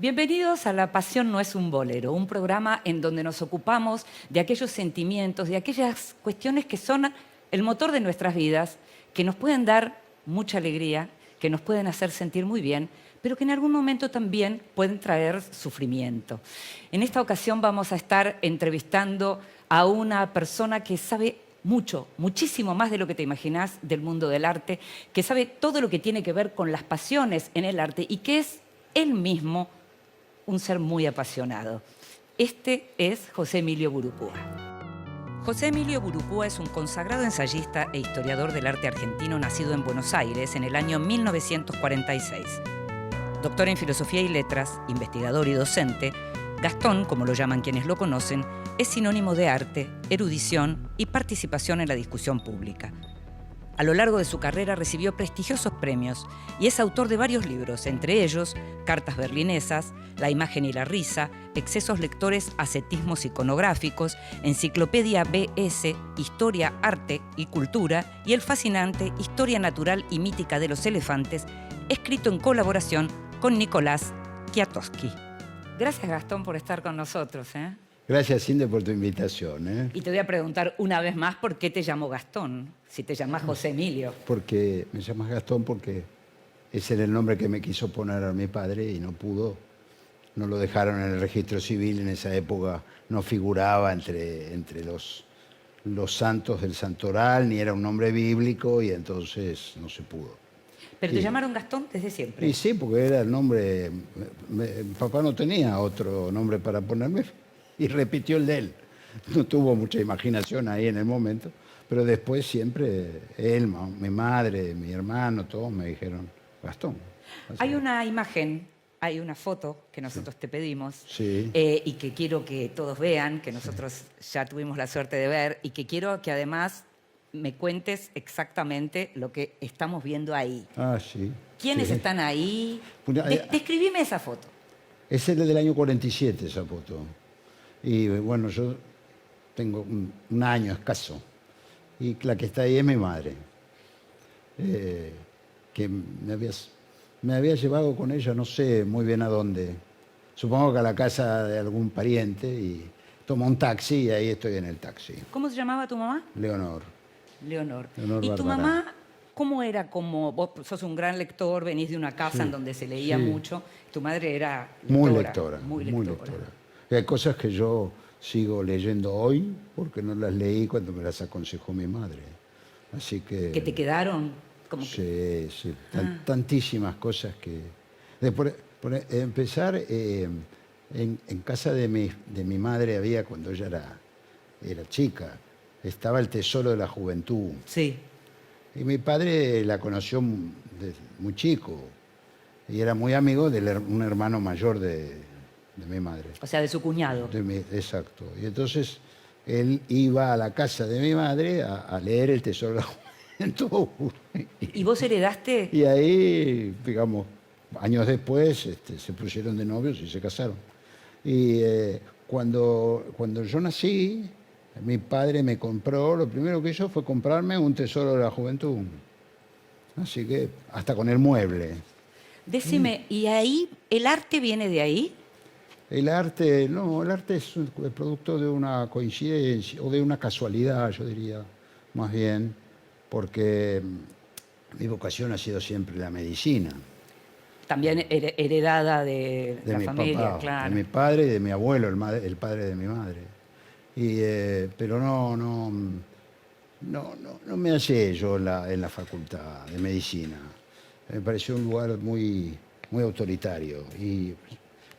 Bienvenidos a La Pasión no es un bolero, un programa en donde nos ocupamos de aquellos sentimientos, de aquellas cuestiones que son el motor de nuestras vidas, que nos pueden dar mucha alegría, que nos pueden hacer sentir muy bien, pero que en algún momento también pueden traer sufrimiento. En esta ocasión vamos a estar entrevistando a una persona que sabe mucho, muchísimo más de lo que te imaginás del mundo del arte, que sabe todo lo que tiene que ver con las pasiones en el arte y que es él mismo un ser muy apasionado. Este es José Emilio Burupúa. José Emilio Burupúa es un consagrado ensayista e historiador del arte argentino nacido en Buenos Aires en el año 1946. Doctor en Filosofía y Letras, investigador y docente, Gastón, como lo llaman quienes lo conocen, es sinónimo de arte, erudición y participación en la discusión pública. A lo largo de su carrera recibió prestigiosos premios y es autor de varios libros, entre ellos Cartas berlinesas, La imagen y la risa, Excesos lectores, ascetismos iconográficos, Enciclopedia BS, Historia, Arte y Cultura y el fascinante Historia natural y mítica de los elefantes, escrito en colaboración con Nicolás Kwiatkowski. Gracias, Gastón, por estar con nosotros. Gracias, Inde, por tu invitación. Y te voy a preguntar una vez más por qué te llamó Gastón, si te llamás José Emilio. Porque me llamas Gastón porque ese era el nombre que me quiso poner a mi padre y no pudo. No lo dejaron en el registro civil, en esa época no figuraba entre los santos del santoral, ni era un nombre bíblico y entonces no se pudo. ¿Pero te llamaron Gastón desde siempre? Y sí, porque era el nombre... Mi papá no tenía otro nombre para ponerme y repitió el de él. No tuvo mucha imaginación ahí en el momento, pero después siempre él, mi madre, mi hermano, todos me dijeron Gastón. Hay una imagen, hay una foto que nosotros te pedimos Sí. Y que quiero que todos vean, que nosotros ya tuvimos la suerte de ver y que quiero que además me cuentes exactamente lo que estamos viendo ahí. Ah, sí. ¿Quiénes Sí. están ahí? Una- Describime esa foto. Es el del año 47 esa foto. Y bueno, yo tengo un año escaso. Y la que está ahí es mi madre. Que me había llevado con ella, no sé muy bien a dónde. Supongo que a la casa de algún pariente y tomo un taxi y ahí estoy en el taxi. ¿Cómo se llamaba tu mamá? Leonor. Leonor. Leonor ¿Y tu Barbará. mamá cómo era? Como vos sos un gran lector, venís de una casa Sí, en donde se leía sí. mucho. Tu madre era Muy lectora. lectora, Muy muy lectora. lectora. Y hay cosas que yo sigo leyendo hoy porque no las leí cuando me las aconsejó mi madre. Así que... ¿Que te quedaron? Como que... Sí, sí. Tantísimas cosas que... Por empezar, en casa de mi madre había, cuando ella era chica, estaba el Tesoro de la Juventud. Sí. Y mi padre la conoció desde muy chico y era muy amigo de un hermano mayor de mi madre. O sea, de su cuñado. Exacto. Y entonces él iba a la casa de mi madre a leer el Tesoro de la Juventud. ¿Y vos heredaste? Y ahí, digamos, años después se pusieron de novios y se casaron. Y cuando yo nací, mi padre me compró, lo primero que hizo fue comprarme un Tesoro de la Juventud. Así que hasta con el mueble. Decime, ¿y ahí el arte viene de ahí? El arte, no, el arte es el producto de una coincidencia o de una casualidad, yo diría, más bien, porque mi vocación ha sido siempre la medicina. También heredada de la mi familia, papá, claro. de mi padre y de mi abuelo, el padre de mi madre. Pero no me hallé yo en la facultad de medicina. Me pareció un lugar muy, muy autoritario. Y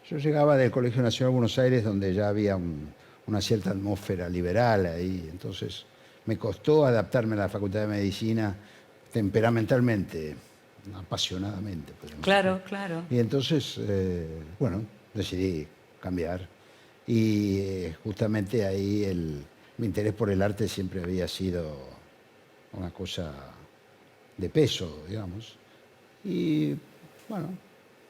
yo llegaba del Colegio Nacional de Buenos Aires, donde ya había una cierta atmósfera liberal ahí. Entonces me costó adaptarme a la facultad de medicina temperamentalmente, apasionadamente. podemos Claro, decir. claro. Y entonces, bueno, decidí cambiar. Y justamente ahí mi interés por el arte siempre había sido una cosa de peso, digamos. Y bueno,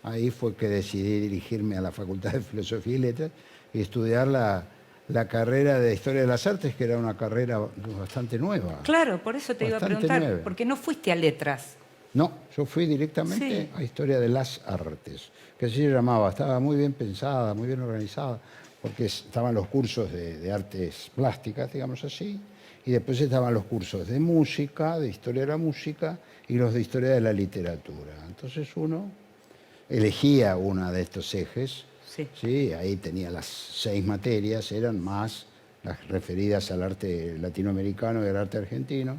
ahí fue que decidí dirigirme a la Facultad de Filosofía y Letras y estudiar la carrera de Historia de las Artes, que era una carrera bastante nueva. Claro, por eso te iba a Bastante preguntar, nueva. ¿por qué no fuiste a letras? No, yo fui directamente Sí. a Historia de las Artes, que así se llamaba. Estaba muy bien pensada, muy bien organizada, porque estaban los cursos de artes plásticas, digamos así, y después estaban los cursos de música, de historia de la música, y los de historia de la literatura. Entonces uno elegía una de estos ejes, Sí. ¿sí? Ahí tenía las 6 materias, eran más las referidas al arte latinoamericano y al arte argentino.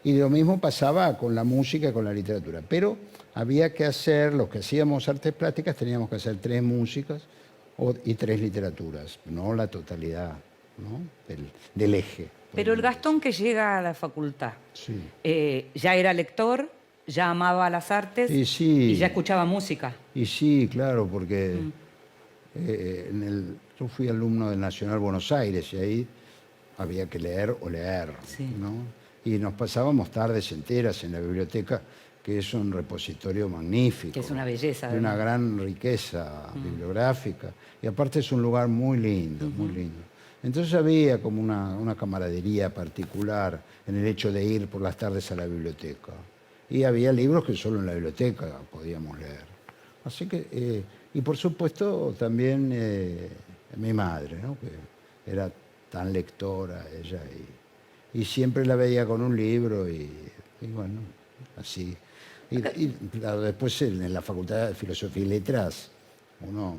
Y lo mismo pasaba con la música y con la literatura. Pero había que hacer, los que hacíamos artes plásticas, teníamos que hacer 3 músicas y 3 literaturas, no la totalidad, ¿no? del eje. Pero el podríamos Gastón que llega a la facultad, decir. Sí. ya era lector, ya amaba las artes Y y ya sí, escuchaba música. y sí, claro, porque yo fui alumno del Nacional Buenos Aires y ahí había que leer o leer, Sí. ¿no? Y nos pasábamos tardes enteras en la biblioteca, que es un repositorio magnífico. Que es una belleza, De una además. gran riqueza bibliográfica. Y aparte es un lugar muy lindo, muy lindo. Entonces había como una camaradería particular en el hecho de ir por las tardes a la biblioteca. Y había libros que solo en la biblioteca podíamos leer. Así que, y por supuesto también mi madre, ¿no? Que era tan lectora ella, y siempre la veía con un libro y bueno, así. Y claro, después en la Facultad de Filosofía y Letras uno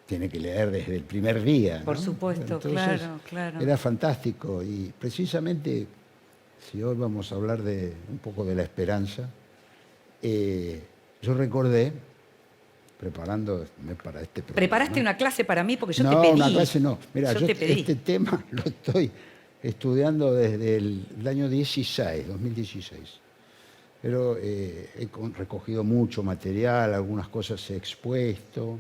tiene que leer desde el primer día, ¿no? Por supuesto, claro, claro. Era fantástico y precisamente, si hoy vamos a hablar de un poco de la esperanza, yo recordé, preparándome para este programa. ¿Preparaste una clase para mí? Porque yo No, te pedí. una clase no. Mira, Yo yo te pedí. este tema lo estoy estudiando desde el año 2016. Pero recogido mucho material, algunas cosas he expuesto,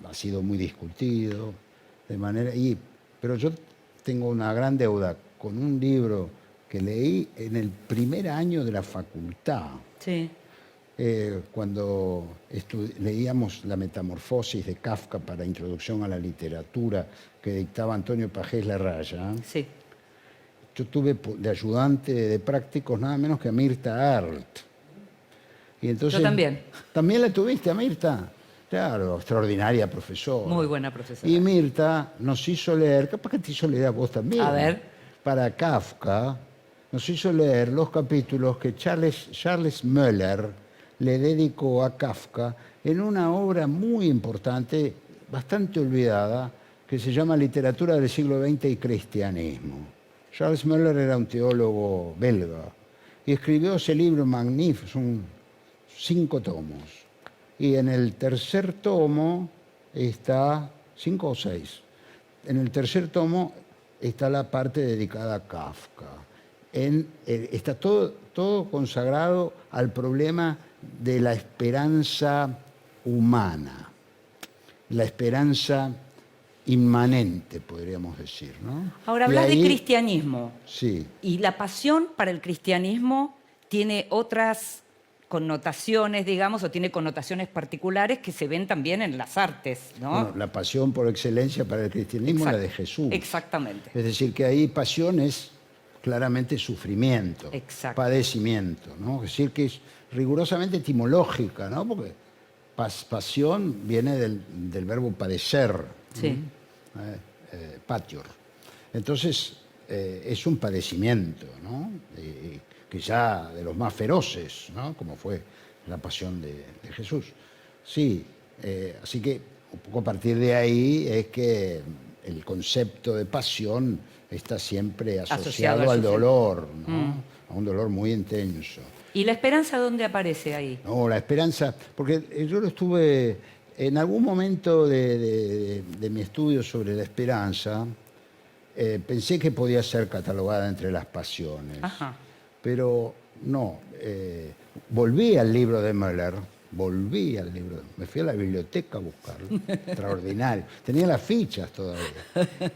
ha sido muy discutido, pero yo tengo una gran deuda con un libro que leí en el primer año de la facultad. Sí. Cuando leíamos La Metamorfosis de Kafka para Introducción a la Literatura, que dictaba Antonio Pajés Larraya, Sí. yo tuve de ayudante de prácticos nada menos que a Mirta Arlt. Y entonces, Yo también. ¿También la tuviste a Mirta? Claro, extraordinaria profesora. Muy buena profesora. Y Mirta nos hizo leer, capaz que te hizo leer a vos también. A ver. Para Kafka, nos hizo leer los capítulos que Charles Möller le dedicó a Kafka en una obra muy importante, bastante olvidada, que se llama Literatura del siglo XX y Cristianismo. Charles Möller era un teólogo belga y escribió ese libro magnífico, son 5 tomos. Y en el tercer tomo está, 5 o 6, en el tercer tomo está la parte dedicada a Kafka. Está todo consagrado al problema de la esperanza humana, la esperanza inmanente, podríamos decir, ¿no? Ahora Y hablas de ahí- cristianismo. Sí, Y la pasión para el cristianismo tiene otras connotaciones, digamos, o tiene connotaciones particulares que se ven también en las artes, ¿no? bueno, la pasión por excelencia para el cristianismo es la de Jesús. Exactamente. Es decir, que ahí pasión es claramente sufrimiento, Exacto. padecimiento, ¿no? Es decir, que es rigurosamente etimológica, ¿no? Porque pasión viene del verbo padecer, Sí. patior. Entonces, es un padecimiento, ¿no? Que ya de los más feroces, ¿no? Como fue la pasión de Jesús. Sí, así que un poco a partir de ahí es que el concepto de pasión está siempre asociado al sufrimiento. dolor, ¿no? A un dolor muy intenso. ¿Y la esperanza dónde aparece ahí? No, la esperanza, porque yo lo estuve en algún momento de mi estudio sobre la esperanza, pensé que podía ser catalogada entre las pasiones, Ajá. pero no. Volví al libro de Möller, me fui a la biblioteca a buscarlo, extraordinario. Tenía las fichas todavía.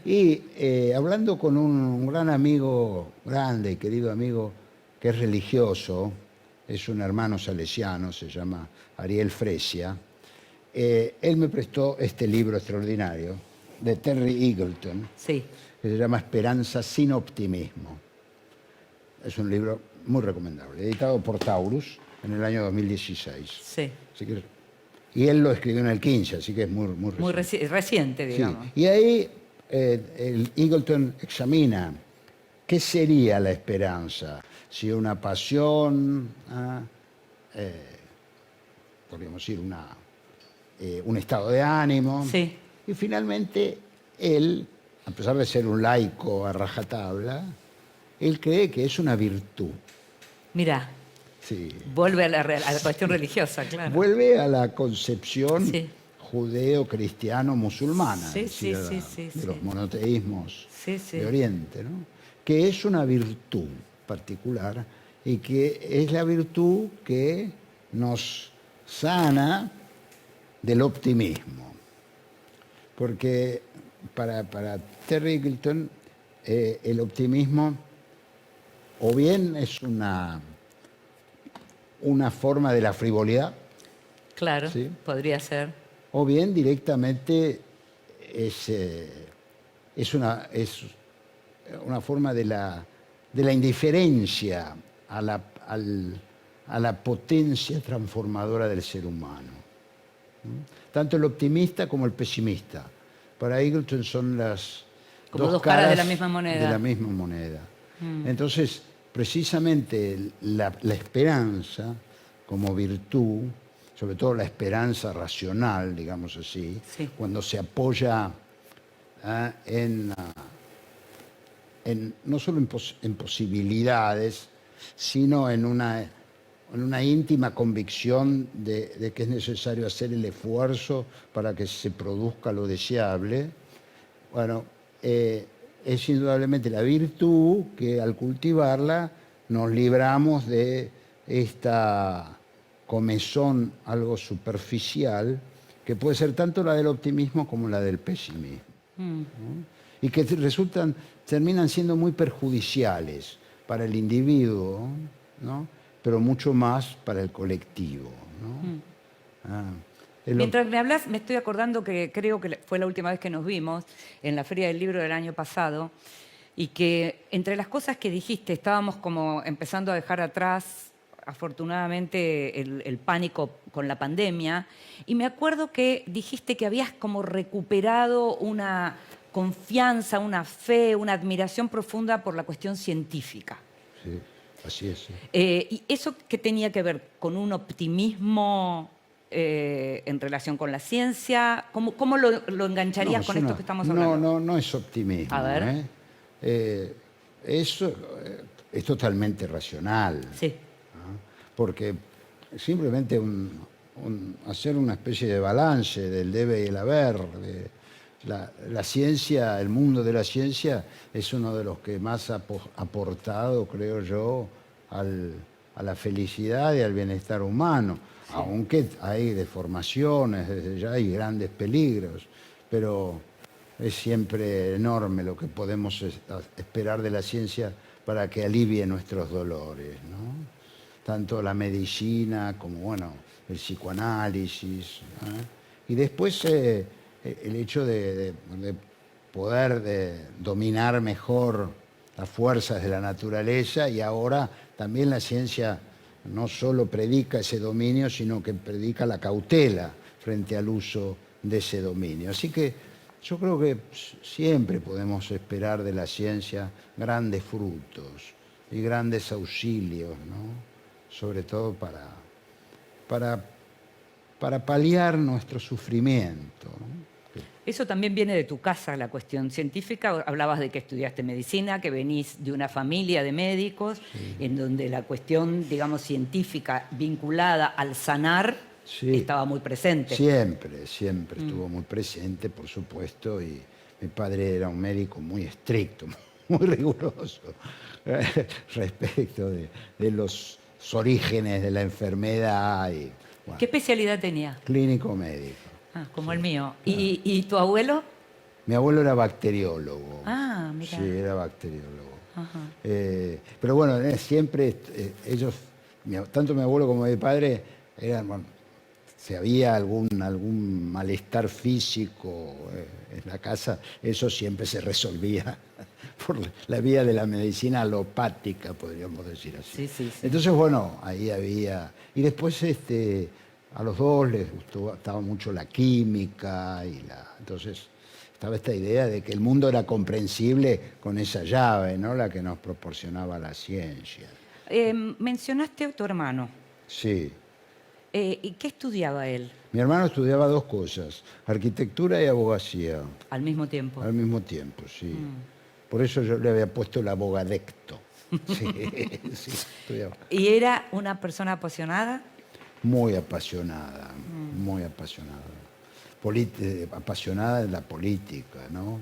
Y hablando con un gran amigo, grande y querido amigo, que es religioso, es un hermano salesiano, se llama Ariel Fresia, él me prestó este libro extraordinario de Terry Eagleton, Sí. que se llama Esperanza sin optimismo. Es un libro muy recomendable. Editado por Taurus en el año 2016. Sí. Así que, y él lo escribió en el 15, así que es muy reciente. Muy reciente, Sí. digamos. Y ahí el Eagleton examina qué sería la esperanza, si una pasión, podríamos decir un estado de ánimo. Sí. Y finalmente él, a pesar de ser un laico a rajatabla, él cree que es una virtud. Mirá, Sí. vuelve a la cuestión religiosa, claro. Vuelve a la concepción Sí. judeo-cristiano-musulmana, Sí, es decir, sí, sí, de sí. los monoteísmos Sí, sí. de Oriente, ¿no? Que es una virtud particular y que es la virtud que nos sana del optimismo. Porque para Terry Eagleton el optimismo o bien es una forma de la frivolidad, Claro, Sí. podría ser. o bien directamente es una forma de la indiferencia a la potencia transformadora del ser humano. Tanto el optimista como el pesimista. Para Eagleton son las Como dos caras de la misma moneda. de la misma moneda. Entonces, precisamente la esperanza como virtud, sobre todo la esperanza racional, digamos así, Sí. cuando se apoya no solo en posibilidades, sino en una íntima convicción de que es necesario hacer el esfuerzo para que se produzca lo deseable. Bueno, es indudablemente la virtud que al cultivarla nos libramos de esta comezón algo superficial, que puede ser tanto la del optimismo como la del pesimismo. ¿No? Y que terminan siendo muy perjudiciales para el individuo, ¿no? Pero mucho más para el colectivo, ¿no? Mientras me hablas, me estoy acordando que creo que fue la última vez que nos vimos en la Feria del Libro del año pasado y que entre las cosas que dijiste estábamos como empezando a dejar atrás, afortunadamente, el pánico con la pandemia. Y me acuerdo que dijiste que habías como recuperado una confianza, una fe, una admiración profunda por la cuestión científica. Sí, así es. Sí. ¿Y eso qué tenía que ver? ¿Con un optimismo en relación con la ciencia? ¿Cómo lo engancharías No, con es esto una- que estamos hablando? No es optimismo. A ver. Eso es totalmente racional. Sí, Porque simplemente hacer una especie de balance del debe y el haber. La ciencia, el mundo de la ciencia es uno de los que más ha aportado, creo yo, a la felicidad y al bienestar humano. Sí. Aunque hay deformaciones, desde ya hay grandes peligros, pero es siempre enorme lo que podemos esperar de la ciencia para que alivie nuestros dolores, ¿no? Tanto la medicina como, bueno, el psicoanálisis, ¿eh? Y después el hecho de poder dominar mejor las fuerzas de la naturaleza, y ahora también la ciencia no solo predica ese dominio, sino que predica la cautela frente al uso de ese dominio. Así que yo creo que siempre podemos esperar de la ciencia grandes frutos y grandes auxilios, ¿no? Sobre todo para paliar nuestro sufrimiento, ¿no? Eso también viene de tu casa, la cuestión científica. Hablabas de que estudiaste medicina, que venís de una familia de médicos, sí, en donde la cuestión, digamos, científica vinculada al sanar, sí, estaba muy presente. Siempre estuvo muy presente, por supuesto, y mi padre era un médico muy estricto, muy riguroso respecto de los orígenes de la enfermedad. Y, bueno, ¿qué especialidad tenía? Clínico médico. Ah, como sí, el mío. ¿Y tu abuelo? Mi abuelo era bacteriólogo. Ah, mira. Sí, era bacteriólogo. Ajá. Pero bueno, siempre ellos, tanto mi abuelo como mi padre, eran, bueno, si había algún malestar físico en la casa, eso siempre se resolvía por la vía de la medicina alopática, podríamos decir así. Sí, sí, sí. Entonces, bueno, ahí había... Y después a los dos les gustaba mucho la química entonces estaba esta idea de que el mundo era comprensible con esa llave, ¿no? La que nos proporcionaba la ciencia. Mencionaste a tu hermano. Sí. ¿Y qué estudiaba él Mi hermano estudiaba dos cosas, arquitectura y abogacía, al mismo tiempo? al mismo tiempo, sí. Por eso yo le había puesto el abogadecto. Sí, sí, estudiaba. ¿Y era una persona apasionada? Muy apasionada, muy apasionada. Apasionada en la política, ¿no?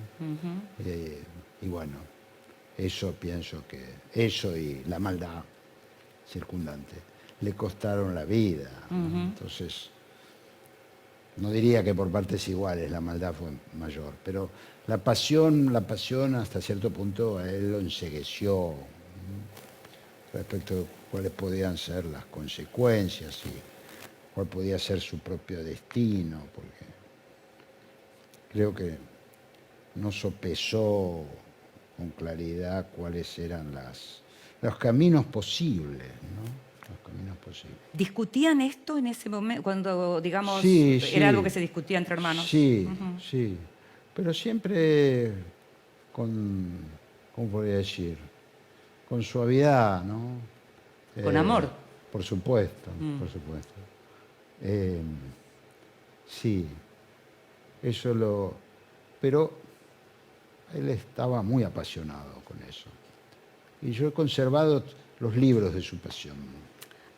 Y bueno, eso pienso que, eso y la maldad circundante, le costaron la vida, ¿no? Entonces, no diría que por partes iguales la maldad fue mayor, pero la pasión hasta cierto punto a él lo encegueció, ¿no? Respecto de cuáles podían ser las consecuencias y cuál podía ser su propio destino, porque creo que no sopesó con claridad cuáles eran los caminos posibles, ¿no? Los caminos posibles. ¿Discutían esto en ese momento, cuando, digamos, Sí, era sí. algo que se discutía entre hermanos? Sí, sí. Pero siempre ¿cómo podría decir? Con suavidad, ¿no? ¿Con amor? Por supuesto, por supuesto. Sí, pero él estaba muy apasionado con eso. Y yo he conservado los libros de su pasión.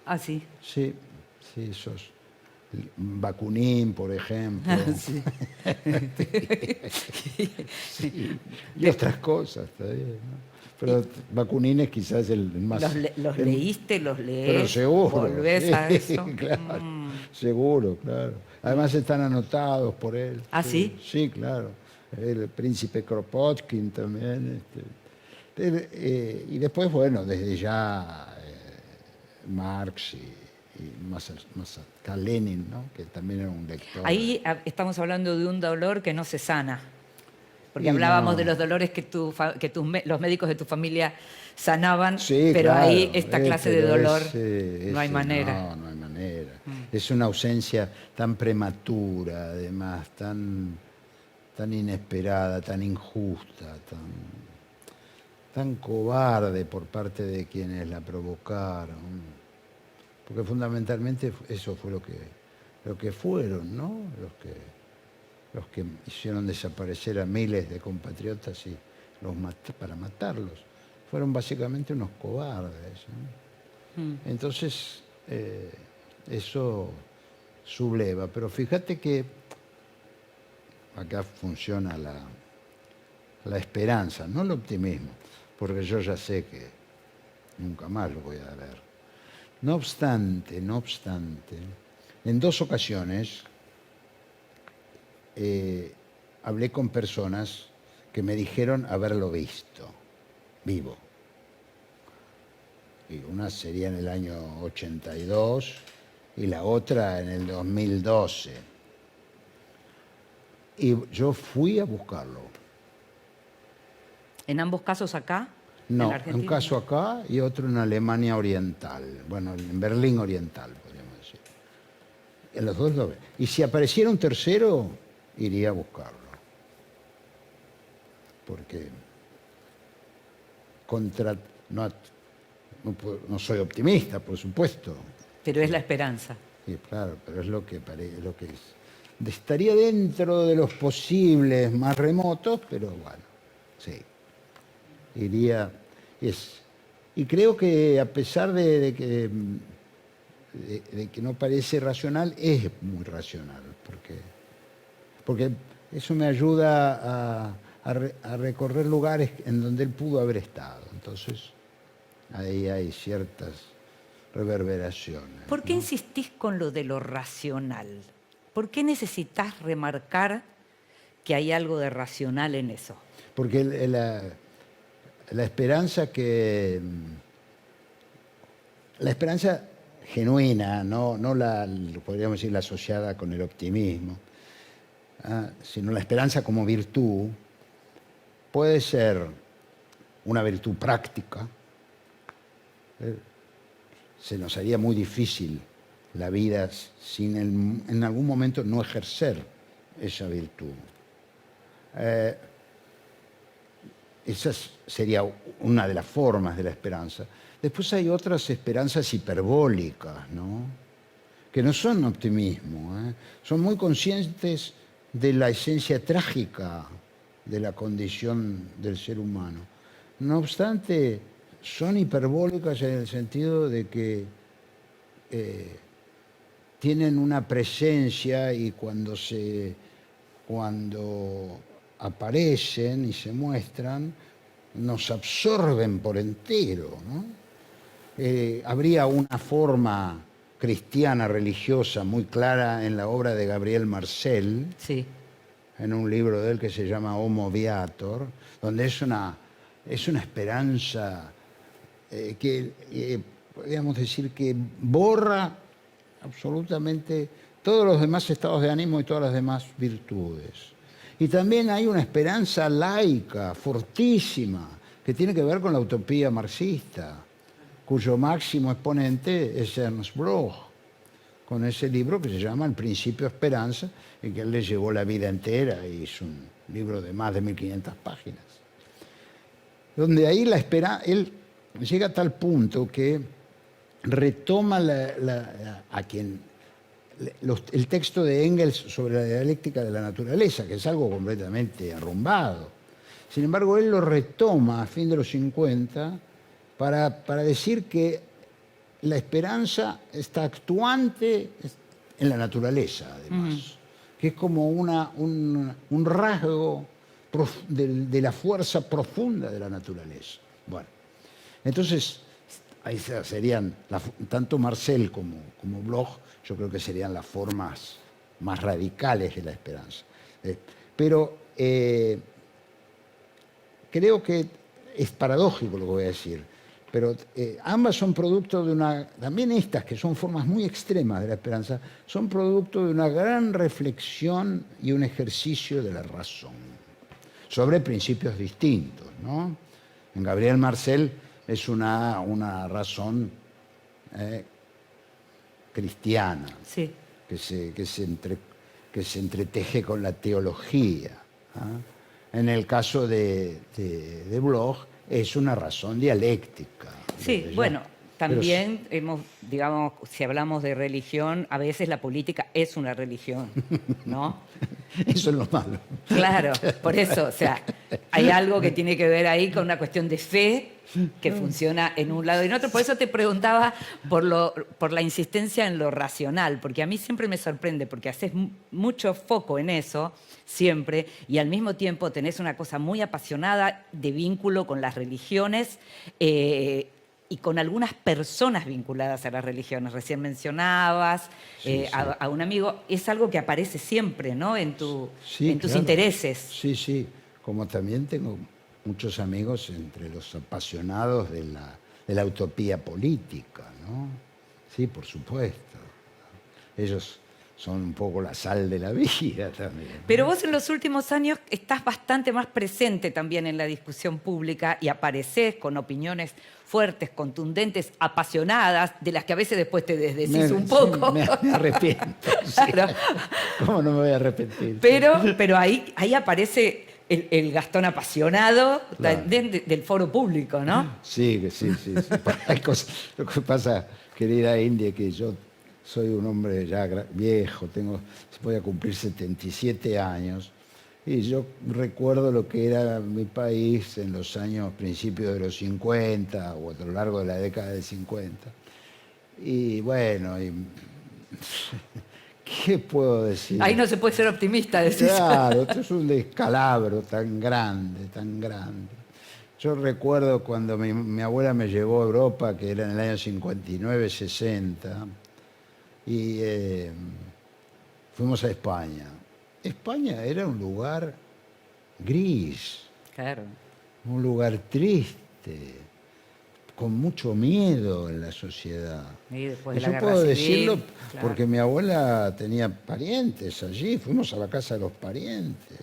Ah, sí. Sí, sí, esos. Bakunin, por ejemplo. Sí. Sí, y otras cosas también, ¿no? Pero Bakunin es quizás el más... ¿Los leíste, los lees? Pero seguro. ¿Volvés a eso? Claro, seguro, claro. Además están anotados por él. ¿Ah, sí? Sí, claro. El príncipe Kropotkin también. Y después, bueno, desde ya Marx y más acá Lenin, ¿no? Que también era un lector. Ahí estamos hablando de un dolor que no se sana. Porque Y hablábamos no. de los dolores que los médicos de tu familia sanaban, Sí, pero claro, ahí esta clase de pero dolor no hay ese manera. No hay manera. Es una ausencia tan prematura, además, tan inesperada, tan injusta, tan cobarde por parte de quienes la provocaron. Porque fundamentalmente eso fue lo que fueron, ¿no? Los que hicieron desaparecer a miles de compatriotas y para matarlos. Fueron básicamente unos cobardes, ¿no? Entonces, eso subleva. Pero fíjate que acá funciona la esperanza, no el optimismo, porque yo ya sé que nunca más lo voy a ver. No obstante, en dos ocasiones hablé con personas que me dijeron haberlo visto, vivo. Y una sería en el año 82 y la otra en el 2012. Y yo fui a buscarlo. ¿En ambos casos acá? No, ¿En Argentina? un caso acá y otro en Alemania Oriental. Bueno, en Berlín Oriental, podríamos decir. En los dos lo ve. Y si apareciera un tercero, iría a buscarlo. Porque no soy optimista, por supuesto. Pero es la esperanza. Sí, claro, pero es lo que es. Estaría dentro de los posibles más remotos, pero bueno, sí. Iría. Y creo que a pesar de que no parece racional, es muy racional, porque eso me ayuda a recorrer lugares en donde él pudo haber estado. Entonces, ahí hay ciertas reverberaciones. ¿Por qué ¿no? insistís con lo de lo racional? ¿Por qué necesitas remarcar que hay algo de racional en eso? Porque la esperanza la esperanza genuina, no podríamos decir la asociada con el optimismo, sino la esperanza como virtud, puede ser una virtud práctica, se nos haría muy difícil la vida sin en algún momento no ejercer esa virtud. Esa sería una de las formas de la esperanza. Después hay otras esperanzas hiperbólicas, ¿no? Que no son optimismo, ¿eh? Son muy conscientes de la esencia trágica de la condición del ser humano. No obstante, son hiperbólicas en el sentido de que tienen una presencia y cuando aparecen y se muestran, nos absorben por entero, ¿no? Habría una forma cristiana, religiosa, muy clara en la obra de Gabriel Marcel, Sí. en un libro de él que se llama Homo Viator, donde es una esperanza que podríamos decir que borra absolutamente todos los demás estados de ánimo y todas las demás virtudes. Y también hay una esperanza laica, fortísima, que tiene que ver con la utopía marxista, cuyo máximo exponente es Ernst Bloch, con ese libro que se llama El Principio Esperanza, y que él le llevó la vida entera, y es un libro de más de 1500 páginas. Donde ahí él llega a tal punto que retoma el texto de Engels sobre la dialéctica de la naturaleza, que es algo completamente arrumbado. Sin embargo, él lo retoma a fin de los 50 para decir que la esperanza está actuante en la naturaleza, además, que es como un rasgo de la fuerza profunda de la naturaleza. Bueno, entonces, ahí serían, tanto Marcel como Bloch, yo creo que serían las formas más radicales de la esperanza. Pero creo que es paradójico lo que voy a decir, pero ambas son producto de también estas, que son formas muy extremas de la esperanza, son producto de una gran reflexión y un ejercicio de la razón sobre principios distintos, ¿no? En Gabriel Marcel es una razón cristiana, Sí. que se entreteje con la teología, ¿eh? En el caso de Bloch es una razón dialéctica. Sí, bueno, también digamos, si hablamos de religión, a veces la política es una religión, ¿no? Eso es lo malo. Claro, por eso, o sea, hay algo que tiene que ver ahí con una cuestión de fe que funciona en un lado y en otro. Por eso te preguntaba por la insistencia en lo racional, porque a mí siempre me sorprende, porque haces mucho foco en eso, siempre, y al mismo tiempo tenés una cosa muy apasionada de vínculo con las religiones y con algunas personas vinculadas a las religiones. Recién mencionabas Sí, sí. a un amigo. Es algo que aparece siempre, ¿no? En tus claro. intereses. Sí, sí. Como también tengo muchos amigos entre los apasionados de la utopía política, ¿no? Sí, por supuesto. Ellos son un poco la sal de la vida también, ¿no? Pero vos en los últimos años estás bastante más presente también en la discusión pública y aparecés con opiniones fuertes, contundentes, apasionadas, de las que a veces después te desdecís un poco. Me arrepiento. Claro. Sí. ¿Cómo no me voy a arrepentir? Pero ahí aparece el Gastón apasionado Claro. del foro público, ¿no? Sí. Hay cosas, lo que pasa, querida India, que yo soy un hombre ya viejo, voy a cumplir 77 años, y yo recuerdo lo que era mi país en los principios de los 50 o a lo largo de la década del 50. Y bueno, ¿qué puedo decir? Ahí no se puede ser optimista, decís. Claro, esto es un descalabro tan grande, tan grande. Yo recuerdo cuando mi abuela me llevó a Europa, que era en el año 59, 60, y fuimos a España. España era un lugar gris, Claro. un lugar triste, con mucho miedo en la sociedad. Y después de la Yo guerra puedo civil, decirlo claro. porque mi abuela tenía parientes allí, fuimos a la casa de los parientes.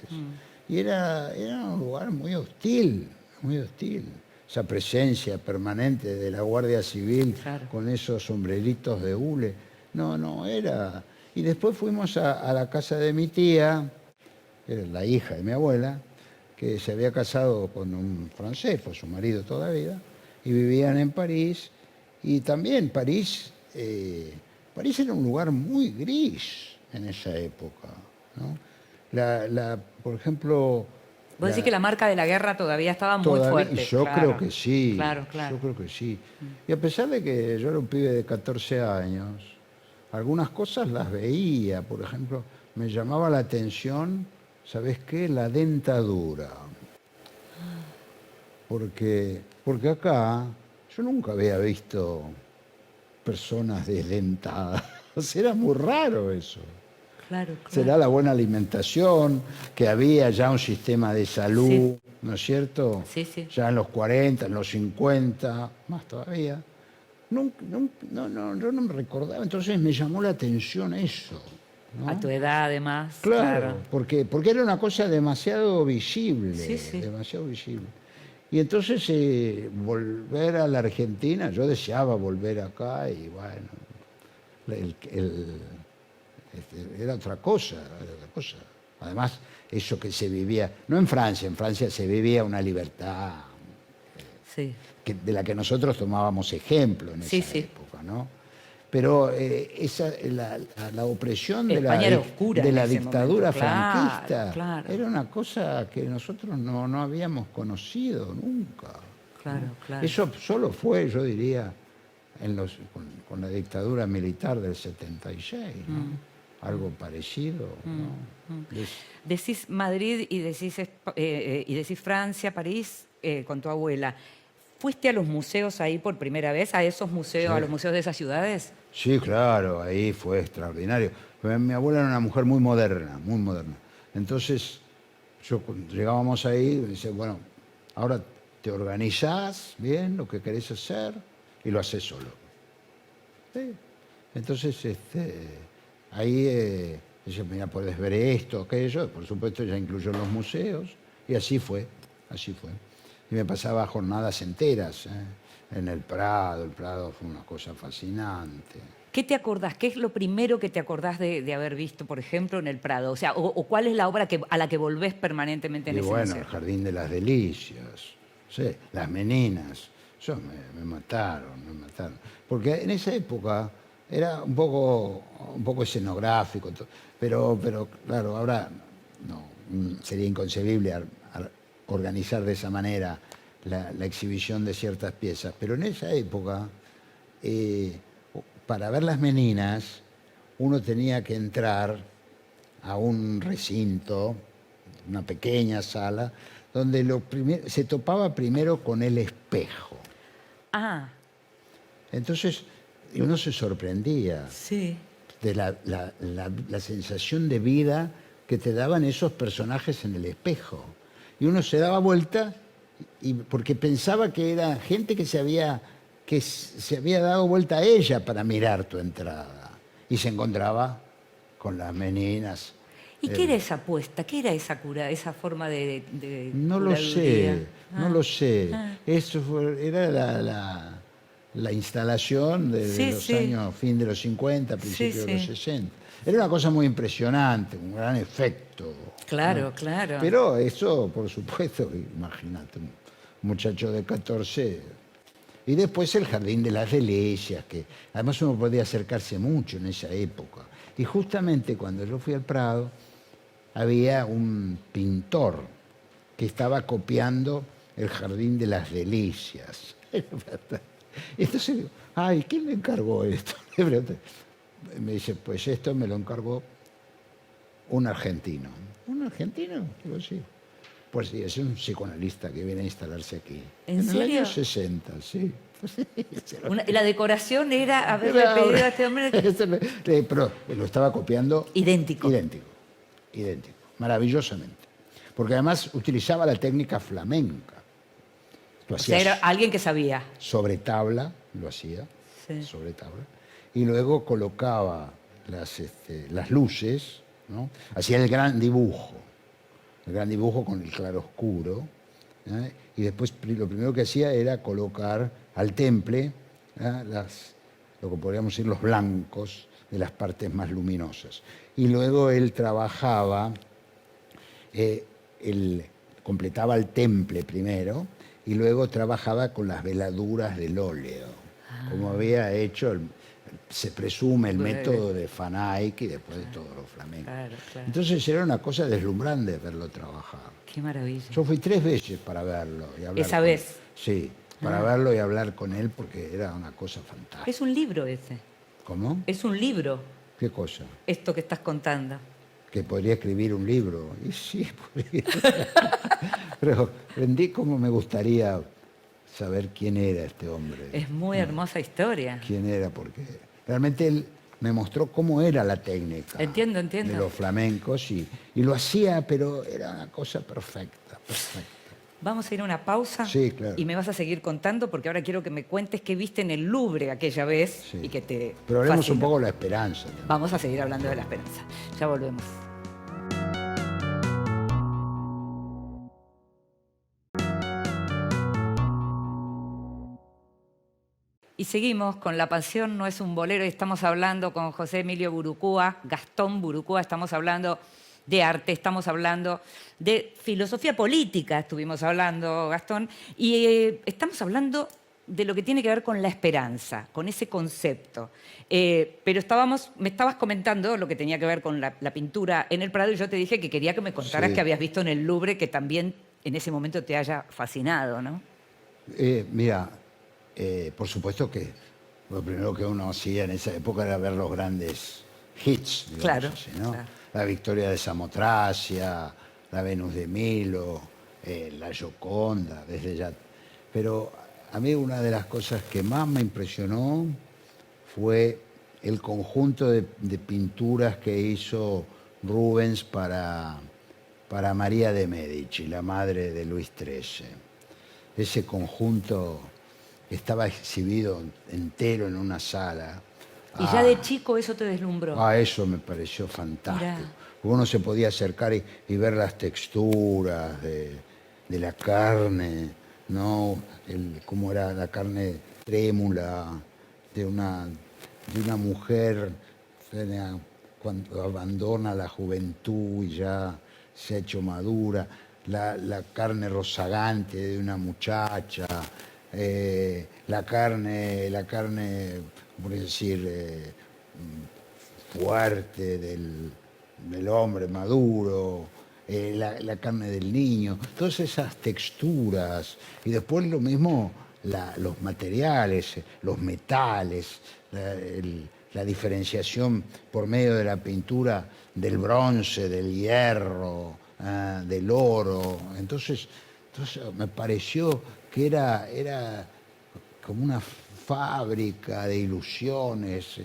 Y era un lugar muy hostil, muy hostil. esa presencia permanente de la Guardia Civil Claro. con esos sombreritos de hule. No, no, era... Y después fuimos a la casa de mi tía, que era la hija de mi abuela, que se había casado con un francés, fue su marido toda la vida, y vivían en París. Y también París era un lugar muy gris en esa época, ¿no? Por ejemplo... Vos decís que la marca de la guerra todavía estaba muy fuerte. Y yo Claro. creo que sí, Claro, claro. yo creo que sí. Y a pesar de que yo era un pibe de 14 años, algunas cosas las veía. Por ejemplo, me llamaba la atención, ¿sabes qué? La dentadura. Porque acá yo nunca había visto personas desdentadas. Era muy raro eso. Claro, claro. Será la buena alimentación, que había ya un sistema de salud, ¿no es cierto? Sí, sí. Ya en los 40, en los 50, más todavía. Yo no me recordaba, entonces me llamó la atención eso, ¿no? A tu edad, además. Claro, porque era una cosa demasiado visible, Sí, sí. demasiado visible. Y entonces volver a la Argentina, yo deseaba volver acá y bueno, era otra cosa, era otra cosa. Además, eso que se vivía, no en Francia se vivía una libertad Sí. de la que nosotros tomábamos ejemplo en esa Sí, sí. época, ¿no? Pero la opresión de España era oscura en la ese dictadura momento. Claro, franquista claro. era una cosa que nosotros no habíamos conocido nunca. Claro, claro. Eso solo fue, yo diría, con la dictadura militar del 76, ¿no? Algo parecido, ¿no? Decís Madrid y decís Francia, París, con tu abuela. ¿Fuiste a los museos ahí por primera vez? ¿A esos museos, Sí. a los museos de esas ciudades? Sí, claro, ahí fue extraordinario. Mi abuela era una mujer muy moderna, muy moderna. Entonces, cuando llegábamos ahí, me dice, bueno, ahora te organizás bien lo que querés hacer y lo haces solo. Sí. Entonces, ahí dice, mira, podés ver esto, aquello. Por supuesto, ya incluyó los museos. Y así fue, así fue. Y me pasaba jornadas enteras en el Prado. El Prado fue una cosa fascinante. ¿Qué te acordás? ¿Qué es lo primero que te acordás de haber visto, por ejemplo, en el Prado? O sea, o ¿cuál es la obra a la que volvés permanentemente en Y ese bueno, museo? el Jardín de las Delicias, sí, las meninas. Eso me mataron, me mataron. Porque en esa época era un poco escenográfico, pero claro, ahora no, sería inconcebible organizar de esa manera la exhibición de ciertas piezas. Pero en esa época, para ver las meninas, uno tenía que entrar a un recinto, una pequeña sala, donde se topaba primero con el espejo. Ah, Entonces, uno se sorprendía sí. de la sensación de vida que te daban esos personajes en el espejo. Y uno se daba vuelta porque pensaba que era gente que se había dado vuelta a ella para mirar tu entrada. Y se encontraba con las meninas. ¿Y qué era esa apuesta? ¿Qué era esa forma de No lo curaduría? sé, no lo sé. Ah. Era la instalación de Sí, los sí. años, fin de los 50, principios de los sí. 60. Era una cosa muy impresionante, un gran efecto. Claro, ¿no? claro. Pero eso, por supuesto, imagínate, un muchacho de 14. Y después el Jardín de las Delicias, que además uno podía acercarse mucho en esa época. Y justamente cuando yo fui al Prado, había un pintor que estaba copiando el Jardín de las Delicias. Y entonces digo, ay, ¿quién le encargó esto? Me dice, pues esto me lo encargó un argentino. ¿Un argentino? Digo, sí. Pues sí, es un psicoanalista que viene a instalarse aquí. ¿En el año serio? 60, sí. La decoración era haberle pedido a este hombre... Pero lo estaba copiando Idéntico. idéntico, maravillosamente. Porque además utilizaba la técnica flamenca. Lo O sea, hacía era alguien que sabía. sobre tabla, lo hacía, Sí. sobre tabla, y luego colocaba las luces, ¿no? Hacía el gran dibujo con el claroscuro, Y después lo primero que hacía era colocar al temple lo que podríamos decir los blancos de las partes más luminosas. Y luego él trabajaba, él completaba el temple primero y luego trabajaba con las veladuras del óleo, como había hecho, se presume, el método de Van Eyck y después de todos los flamencos. Claro, claro. Entonces era una cosa deslumbrante verlo trabajar. Qué maravilla. Yo fui 3 veces para verlo y hablar ¿Esa con vez? él. Sí, para verlo y hablar con él porque era una cosa fantástica. Es un libro ese. ¿Cómo? Es un libro, ¿Qué cosa? esto que estás contando. Que podría escribir un libro. Y sí, podría. Pero aprendí cómo me gustaría saber quién era este hombre. Es muy hermosa historia. Quién era, porque realmente él me mostró cómo era la técnica Entiendo. de los flamencos y lo hacía, pero era una cosa perfecta. Vamos a ir a una pausa. Sí, claro. Y me vas a seguir contando porque ahora quiero que me cuentes qué viste en el Louvre aquella vez Sí. y que te Pero hablemos fascinó. un poco de la esperanza también. Vamos a seguir hablando de la esperanza. Ya volvemos. Y seguimos con La Pasión no es un bolero y estamos hablando con José Emilio Burucúa, Gastón Burucúa, estamos hablando de arte, estamos hablando de filosofía política, estuvimos hablando, Gastón, y estamos hablando de lo que tiene que ver con la esperanza, con ese concepto. Pero me estabas comentando lo que tenía que ver con la pintura en el Prado y yo te dije que quería que me contaras Sí. que habías visto en el Louvre que también en ese momento te haya fascinado, ¿no? Mira, por supuesto que lo primero que uno hacía en esa época era ver los grandes hits, digamos Claro, así, ¿no? claro. La Victoria de Samotracia, la Venus de Milo, la Gioconda, desde ya. Pero a mí una de las cosas que más me impresionó fue el conjunto de pinturas que hizo Rubens para María de Medici, la madre de Luis XIII. Ese conjunto estaba exhibido entero en una sala. Y ya de chico eso te deslumbró. Eso me pareció fantástico. Mirá. Uno se podía acercar y ver las texturas de la carne, ¿no? Cómo era la carne trémula de una mujer cuando abandona la juventud y ya se ha hecho madura, la carne rozagante de una muchacha, la carne, por decir, fuerte del hombre maduro, la carne del niño, todas esas texturas. Y después lo mismo los materiales, los metales, la diferenciación por medio de la pintura del bronce, del hierro, del oro. Entonces me pareció que era como una fábrica de ilusiones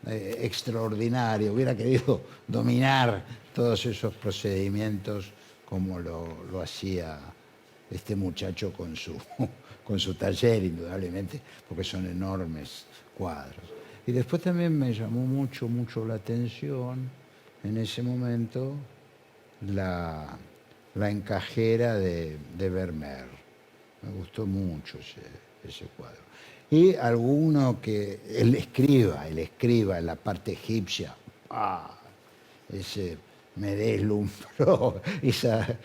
extraordinaria. Hubiera querido dominar todos esos procedimientos como lo hacía este muchacho con su taller, indudablemente, porque son enormes cuadros. Y después también me llamó mucho la atención en ese momento la encajera de Vermeer. Me gustó mucho ese cuadro. Y alguno que él escriba en la parte egipcia, ese me deslumbró, esa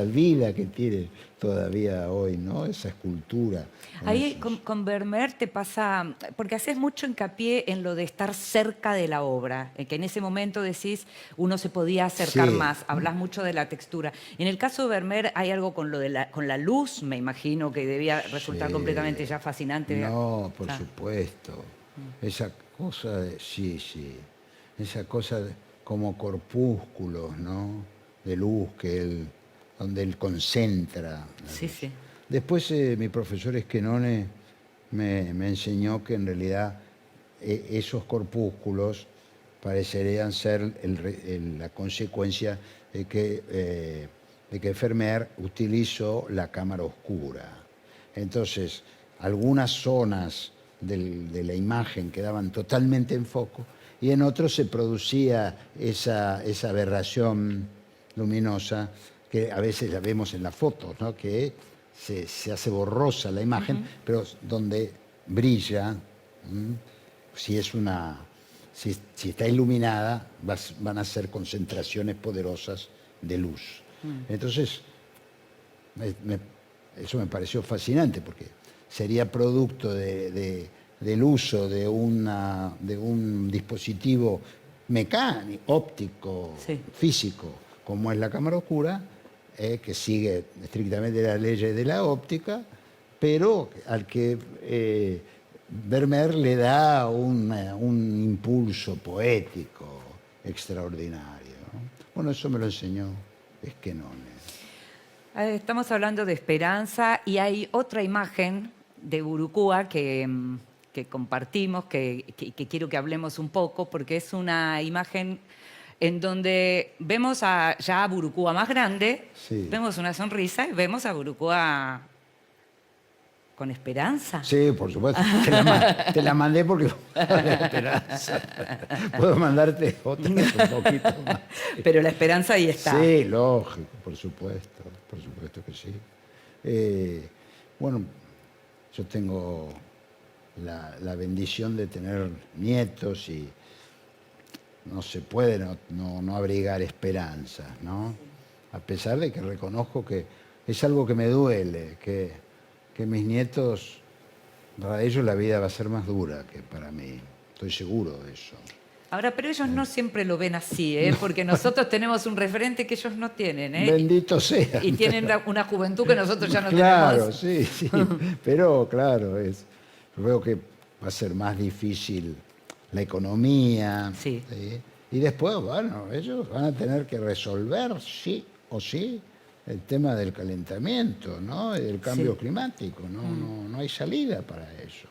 vida que tiene todavía hoy, ¿no? Esa escultura. Ahí con Vermeer te pasa, porque haces mucho hincapié en lo de estar cerca de la obra, en que en ese momento decís uno se podía acercar Sí. más, hablas mucho de la textura. En el caso de Vermeer hay algo con con la luz, me imagino que debía resultar Sí. completamente ya fascinante. No, por Ah. supuesto. Esa cosa sí, esa cosa como corpúsculos, ¿no? De luz donde él concentra. la Sí, luz. sí. Después mi profesor Esquenone me enseñó que en realidad esos corpúsculos parecerían ser la consecuencia de que Vermeer utilizó la cámara oscura. Entonces, algunas zonas de la imagen quedaban totalmente en foco y en otros se producía esa aberración luminosa que a veces la vemos en las fotos, ¿no? Que se hace borrosa la imagen, pero donde brilla, si es si está iluminada, van a ser concentraciones poderosas de luz. Entonces, eso me pareció fascinante, porque sería producto del uso de un dispositivo mecánico, óptico, Sí. físico, como es la cámara oscura, que sigue estrictamente las leyes de la óptica, pero al que Vermeer le da un impulso poético extraordinario, ¿no? Bueno, eso me lo enseñó Esquenone. Estamos hablando de esperanza y hay otra imagen de Burukua que compartimos, que quiero que hablemos un poco, porque es una imagen en donde vemos ya a Burukua más grande, Sí. vemos una sonrisa y vemos a Burukua con esperanza. Sí, por supuesto. Te la mandé porque la esperanza. Puedo mandarte otra un poquito más. Pero la esperanza ahí está. Sí, lógico, por supuesto que sí. Bueno, yo tengo la bendición de tener nietos y no se puede no abrigar esperanzas, ¿no? A pesar de que reconozco que es algo que me duele, que mis nietos, para ellos la vida va a ser más dura que para mí. Estoy seguro de eso. Ahora, pero ellos no siempre lo ven así, porque nosotros tenemos un referente que ellos no tienen. Bendito sea. Y tienen una juventud que nosotros ya no Claro, tenemos. sí. Pero claro, yo veo que va a ser más difícil la economía. Sí. ¿Sí? Y después, bueno, ellos van a tener que resolver, sí o sí, el tema del calentamiento, ¿no? Y del cambio climático. No hay salida para eso.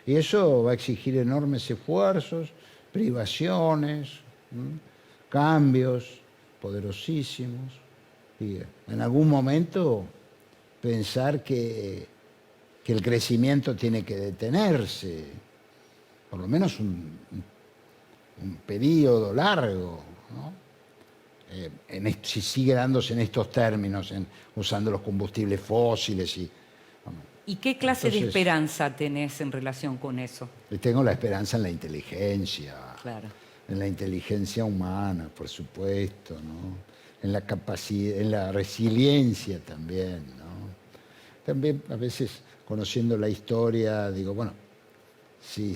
Y eso va a exigir enormes esfuerzos, privaciones, cambios poderosísimos. Y en algún momento pensar que el crecimiento tiene que detenerse, por lo menos un periodo largo, ¿no? Si sigue dándose en estos términos, usando los combustibles fósiles. ¿Y qué clase de Entonces, esperanza tenés en relación con eso? tengo la esperanza en la inteligencia, Claro. en la inteligencia humana, por supuesto, ¿no? En la capacidad, en la resiliencia también, ¿no? También a veces, conociendo la historia, digo, bueno, si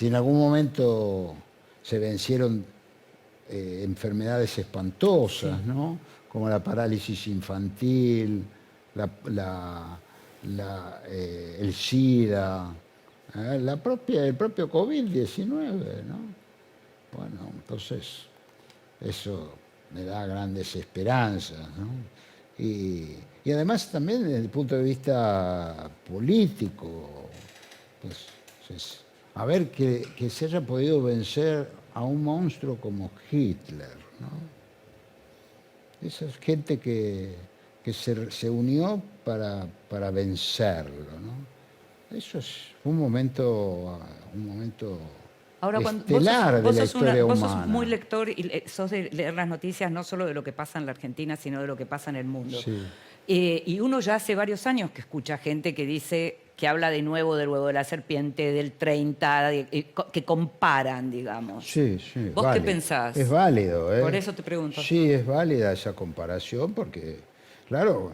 en algún momento se vencieron enfermedades espantosas, Sí. ¿no? Como la parálisis infantil, el SIDA, el propio COVID-19, ¿no? Bueno, entonces eso me da grandes esperanzas, ¿no? Y además también desde el punto de vista político, pues a ver que se haya podido vencer a un monstruo como Hitler, ¿no? Esa es gente que se unió para vencerlo, ¿no? Eso es un momento Ahora, estelar de la historia vos humana. sos muy lector y sos de leer las noticias no solo de lo que pasa en la Argentina, sino de lo que pasa en el mundo. Sí. Y uno ya hace varios años que escucha gente que dice, que habla de nuevo del huevo de la serpiente, del 30, que comparan, digamos. Sí. ¿Vos válido. qué pensás? Es válido, ¿eh? Por eso te pregunto. Sí, es válida esa comparación porque, claro,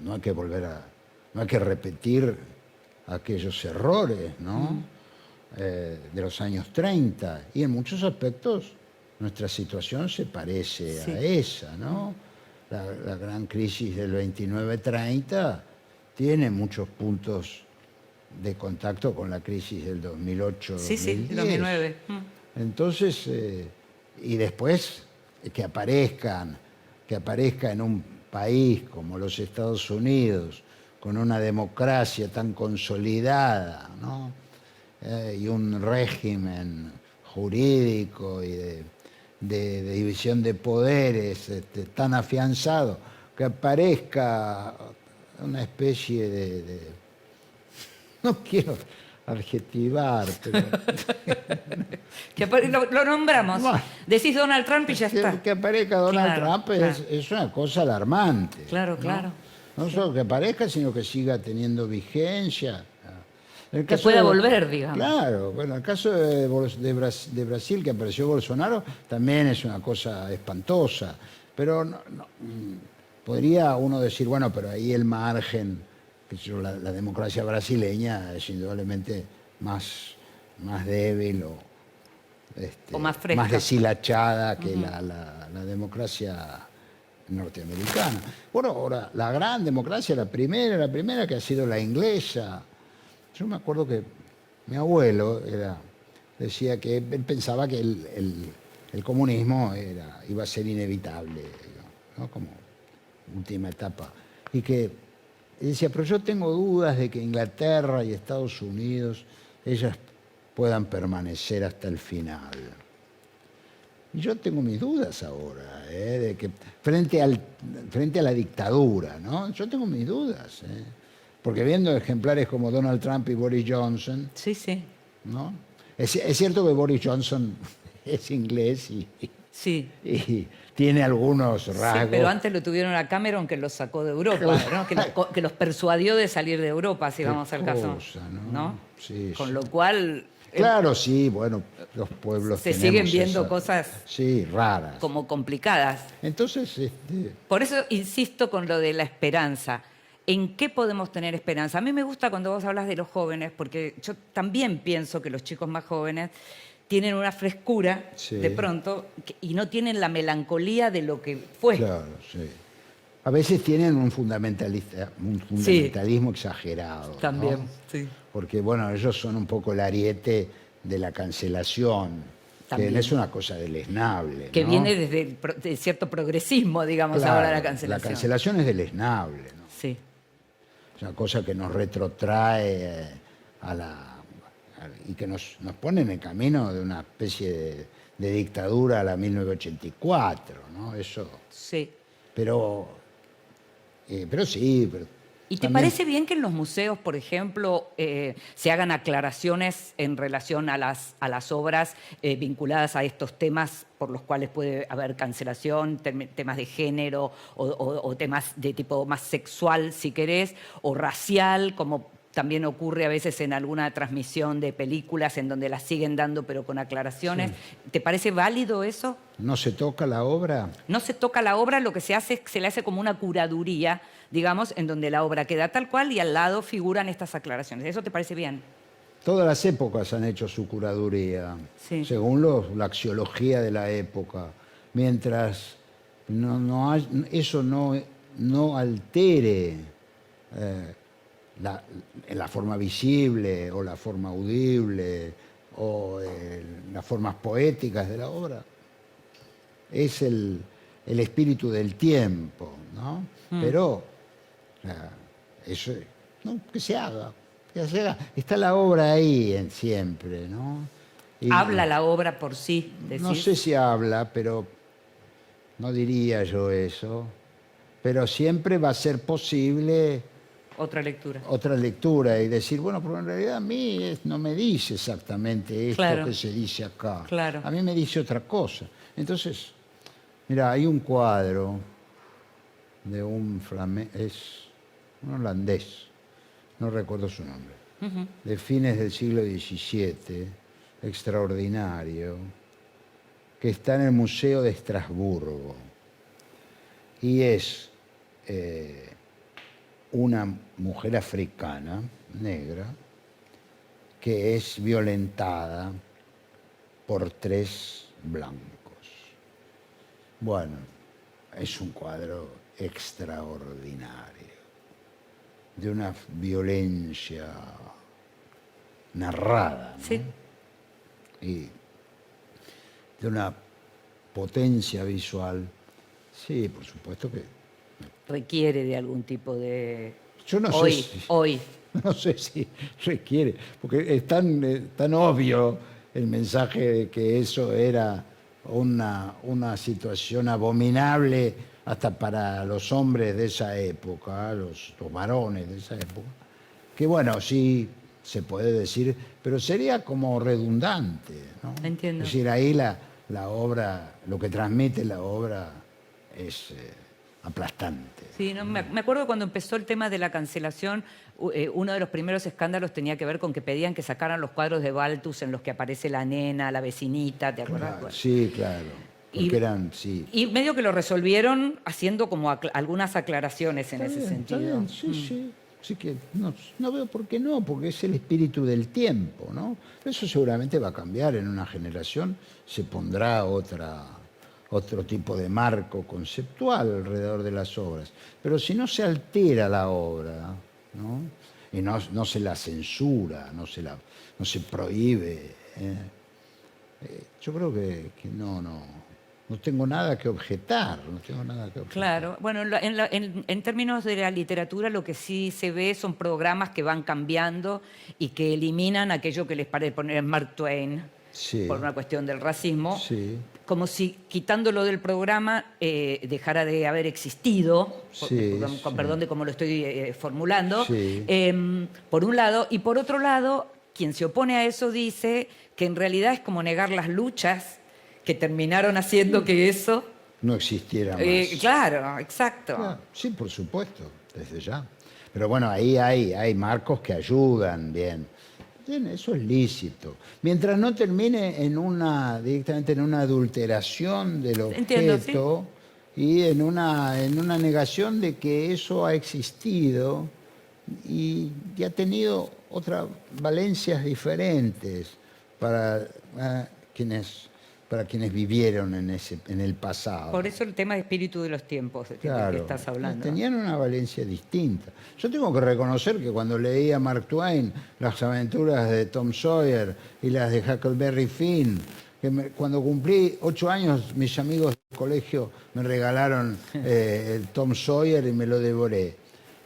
no hay que no hay que repetir aquellos errores, ¿no? De los años 30. Y en muchos aspectos nuestra situación se parece Sí. a esa, ¿no? La gran crisis del 29-30 tiene muchos puntos de contacto con la crisis del 2008-2010. Sí, 2009. Entonces, y después que aparezca en un país como los Estados Unidos, con una democracia tan consolidada, ¿no? Y un régimen jurídico y de división de poderes tan afianzado, que aparezca una especie no quiero adjetivar, pero Lo nombramos. Bueno. Decís Donald Trump y ya está. que aparezca Donald Claro, Trump es una cosa alarmante. Claro, ¿no? claro. No solo que aparezca, sino que siga teniendo vigencia. El Que caso pueda volver, digamos. Claro, bueno, el caso de Brasil, que apareció Bolsonaro, también es una cosa espantosa. Pero podría uno decir, bueno, pero ahí el margen, la democracia brasileña es indudablemente más débil O más fresca. más deshilachada que la democracia norteamericana. Bueno, ahora, la gran democracia, la primera que ha sido la inglesa. Yo me acuerdo que mi abuelo decía que él pensaba que el comunismo iba a ser inevitable, ¿no? Como última etapa. Y que decía, pero yo tengo dudas de que Inglaterra y Estados Unidos, ellas puedan permanecer hasta el final. Y yo tengo mis dudas ahora, de que frente a la dictadura, ¿no? Yo tengo mis dudas, porque viendo ejemplares como Donald Trump y Boris Johnson, Sí, sí. ¿no? Es cierto que Boris Johnson es inglés Sí. y tiene algunos rasgos. Sí, pero antes lo tuvieron a Cameron, que los sacó de Europa, ¿no? Que los persuadió de salir de Europa, si vamos al caso. Cosa, ¿no? Sí, Con sí. lo cual Claro, sí, bueno, los pueblos se tenemos siguen viendo esa- cosas Sí, raras. como complicadas. Entonces, Por eso insisto con lo de la esperanza. ¿En qué podemos tener esperanza? A mí me gusta cuando vos hablas de los jóvenes, porque yo también pienso que los chicos más jóvenes tienen una frescura Sí. de pronto y no tienen la melancolía de lo que fue. claro, sí. A veces tienen un fundamentalismo exagerado, ¿no? También, sí. Porque, bueno, ellos son un poco el ariete de la cancelación, También. que es una cosa deleznable, Que ¿no? viene desde de cierto progresismo, digamos, Claro, ahora la cancelación. La cancelación es deleznable, ¿no? Sí, Es una cosa que nos retrotrae y que nos pone en el camino de una especie de dictadura a la 1984, ¿no? Eso. sí. Pero sí. ¿Y te también- parece bien que en los museos, por ejemplo, se hagan aclaraciones en relación a las obras vinculadas a estos temas por los cuales puede haber cancelación, temas de género o temas de tipo más sexual, si querés, o racial, como también ocurre a veces en alguna transmisión de películas en donde las siguen dando pero con aclaraciones? ¿Te parece válido eso? ¿No se toca la obra? No se toca la obra, lo que se hace es que se le hace como una curaduría, digamos, en donde la obra queda tal cual y al lado figuran estas aclaraciones. ¿Eso te parece bien? Todas las épocas han hecho su curaduría, Sí. según la axiología de la época, mientras eso no altere la forma visible o la forma audible o las formas poéticas de la obra. Es el espíritu del tiempo, ¿no? Pero eso, no, que se haga. Está la obra ahí siempre, ¿no? Habla la obra por sí, decís. No sé si habla, pero no diría yo eso. Pero siempre va a ser posible Otra lectura. otra lectura y decir, bueno, pero en realidad a mí no me dice exactamente esto Claro. que se dice acá. Claro. A mí me dice otra cosa. Entonces, mira, hay un cuadro de es un holandés, no recuerdo su nombre, de fines del siglo XVII, extraordinario, que está en el Museo de Estrasburgo. Y es una mujer africana, negra, que es violentada por 3 blancos. Bueno, es un cuadro extraordinario, de una violencia narrada, ¿no? Sí. Y de una potencia visual. Sí, por supuesto que... Requiere de algún tipo de... Yo no hoy, sé si... hoy. No sé si requiere, porque es tan obvio el mensaje de que eso era una situación abominable hasta para los hombres de esa época, los varones de esa época, que bueno, sí se puede decir, pero sería como redundante, ¿no? Entiendo. Es decir, ahí la obra, lo que transmite la obra es aplastante. Sí, no, me acuerdo cuando empezó el tema de la cancelación, uno de los primeros escándalos tenía que ver con que pedían que sacaran los cuadros de Balthus en los que aparece la nena, la vecinita, ¿te acuerdas? Claro, sí, claro. Porque eran, sí. Y medio que lo resolvieron haciendo como algunas aclaraciones en ese sentido. Está bien, sí, sí. Así que no veo por qué no, porque es el espíritu del tiempo, ¿no? Eso seguramente va a cambiar en una generación, se pondrá otro tipo de marco conceptual alrededor de las obras. Pero si no se altera la obra, ¿no? Y no se la censura, no se prohíbe, yo creo que no tengo nada que objetar, no tengo nada que objetar. Claro, bueno, en términos de la literatura lo que sí se ve son programas que van cambiando y que eliminan aquello que les parece poner Mark Twain, Sí. por una cuestión del racismo, Sí. como si quitándolo del programa dejara de haber existido, Sí, con sí. perdón de cómo lo estoy formulando, Sí. por un lado, y por otro lado, quien se opone a eso dice que en realidad es como negar las luchas que terminaron haciendo que eso... No existiera más. Claro, exacto. Claro, sí, por supuesto, desde ya. Pero bueno, ahí hay marcos que ayudan bien. Bien, eso es lícito. Mientras no termine directamente en una adulteración del Entiendo, objeto y en una negación de que eso ha existido y ha tenido otras valencias diferentes para quienes vivieron en el pasado. Por eso el tema de espíritu de los tiempos del que estás hablando. Tenían una valencia distinta. Yo tengo que reconocer que cuando leía Mark Twain, las aventuras de Tom Sawyer y las de Huckleberry Finn, cuando cumplí 8 años, mis amigos del colegio me regalaron el Tom Sawyer y me lo devoré.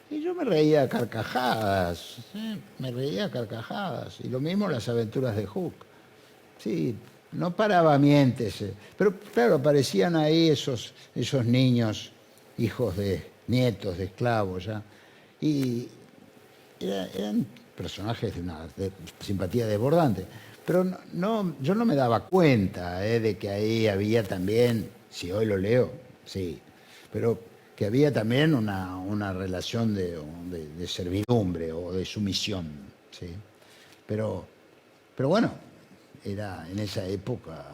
Y yo me reía a carcajadas, me reía a carcajadas. Y lo mismo las aventuras de Hook. Sí, no paraba mientes. Pero claro, aparecían ahí esos niños, nietos de esclavos ya. Y eran personajes de simpatía desbordante. Pero yo no me daba cuenta de que ahí había también, si hoy lo leo, sí, pero que había también una relación de servidumbre o de sumisión. ¿Sí? Pero bueno, en esa época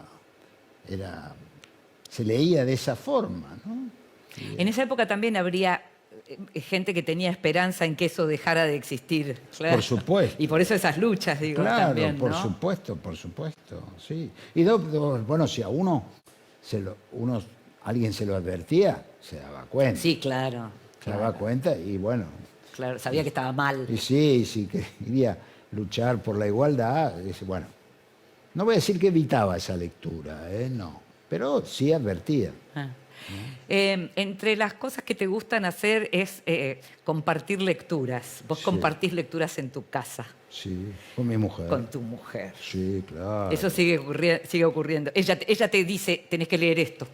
se leía de esa forma, ¿no? En esa época también habría gente que tenía esperanza en que eso dejara de existir. Claro. Por supuesto. Y por eso esas luchas, digo, Claro, también, ¿no? por supuesto, sí. Y bueno, si a alguien se lo advertía, se daba cuenta. Sí, claro. Se daba cuenta y bueno. Claro, sabía que estaba mal. Y sí, que quería luchar por la igualdad. Dice, bueno, no voy a decir que evitaba esa lectura, no, pero sí advertía. Ah. Entre las cosas que te gustan hacer es compartir lecturas. Vos compartís lecturas en tu casa. Sí, con mi mujer. Con tu mujer. Sí, claro. Eso sigue ocurriendo. Ella te dice, tenés que leer esto.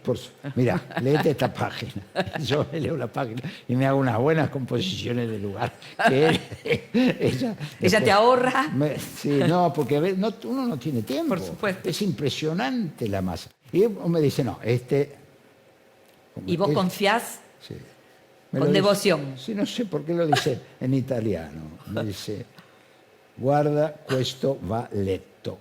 Mira, léete esta página. Yo me leo la página y me hago unas buenas composiciones de lugar. Ella te ahorra. Sí, no, porque uno no tiene tiempo. Por supuesto. Es impresionante la masa. Y me dice, no, ¿Y vos confiás? Sí. Con devoción. Sí, no sé por qué lo dice en italiano. Me dice, guarda, questo va letto.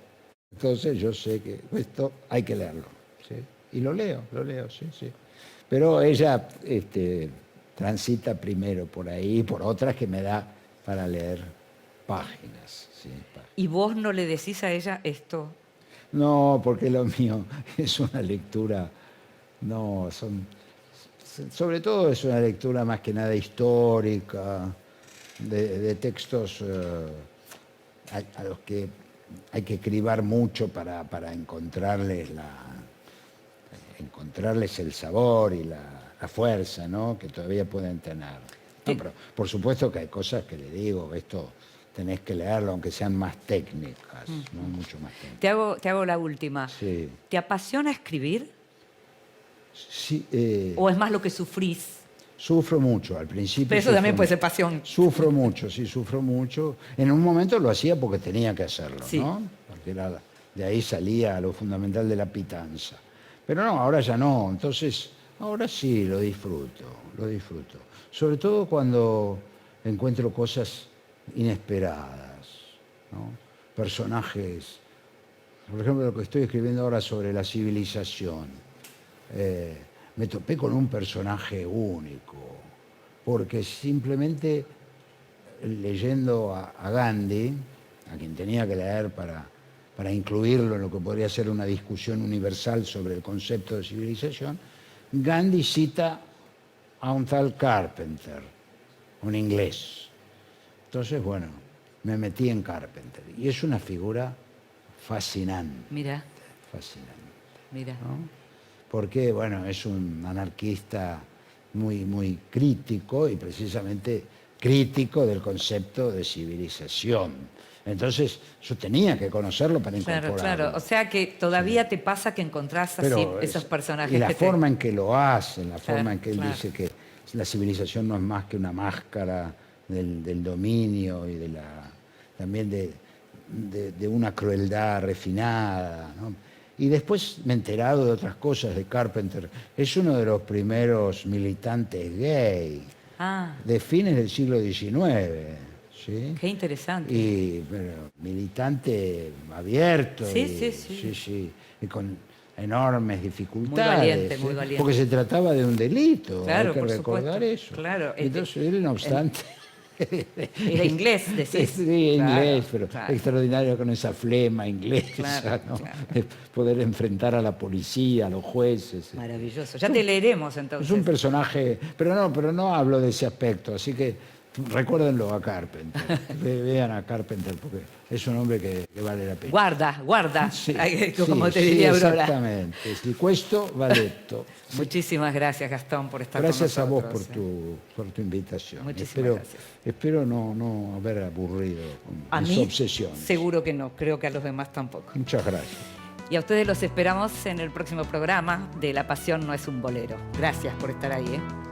Entonces yo sé que esto hay que leerlo. ¿Sí? Y lo leo, sí. Pero ella transita primero por ahí, por otras que me da para leer páginas. ¿Sí? ¿Y vos no le decís a ella esto? No, porque lo mío es una lectura, sobre todo es una lectura más que nada histórica, de textos a los que hay que cribar mucho para encontrarles el sabor y la fuerza, ¿no? Que todavía pueden tener. No, pero por supuesto que hay cosas que le digo, esto tenés que leerlo, aunque sean más técnicas, ¿no? Mucho más técnicas. Te hago la última. Sí. ¿Te apasiona escribir? Sí, ¿O es más lo que sufrís? Sufro mucho, al principio. Pero eso también puede ser pasión. Sufro mucho, sí, sufro mucho. En un momento lo hacía porque tenía que hacerlo, Sí. ¿no? Porque de ahí salía lo fundamental de la pitanza. Pero no, ahora ya no. Entonces, ahora sí lo disfruto, lo disfruto. Sobre todo cuando encuentro cosas inesperadas, ¿no? Personajes, por ejemplo, lo que estoy escribiendo ahora sobre la civilización. Me topé con un personaje único, porque simplemente leyendo a Gandhi, a quien tenía que leer para incluirlo en lo que podría ser una discusión universal sobre el concepto de civilización, Gandhi cita a un tal Carpenter, un inglés. Entonces, bueno, me metí en Carpenter. Y es una figura fascinante, Mira, fascinante. mira. ¿No? Porque, bueno, es un anarquista muy, muy crítico y precisamente crítico del concepto de civilización. Entonces, yo tenía que conocerlo para Claro, incorporarlo. claro. O sea que todavía te pasa que encontrás así Pero esos personajes y la que forma en que lo hacen, la Claro, forma en que él claro. dice que la civilización no es más que una máscara del dominio y también de una crueldad refinada, ¿no? Y después me he enterado de otras cosas de Carpenter. Es uno de los primeros militantes gay Ah, de fines del siglo XIX, ¿sí? qué interesante. Y pero, militante abierto. Sí, y, sí, sí. Y con enormes dificultades. valiente, muy ¿eh? valiente. Porque se trataba de un delito, Claro, hay que por recordar supuesto. eso. Claro, Entonces él, no obstante... Era inglés, decís. Sí, inglés, Claro, pero claro. extraordinario con esa flema inglesa, Claro, ¿no? claro. De poder enfrentar a la policía, a los jueces. Maravilloso. Ya te leeremos Es entonces. un personaje, pero no hablo de ese aspecto, así que recuérdenlo a Carpenter. Vean a Carpenter porque es un hombre que vale la pena. Guarda, guarda, Sí, como sí, te diría sí, Aurora. exactamente. Y questo va detto. Muchísimas gracias, Gastón, por estar Gracias a con vos nosotros. por tu invitación. Muchísimas gracias. Espero no haber aburrido A con mis mí, obsesiones. seguro que no. Creo que a los demás tampoco. Muchas gracias. Y a ustedes los esperamos en el próximo programa de La Pasión no es un bolero. Gracias por estar ahí, ¿eh?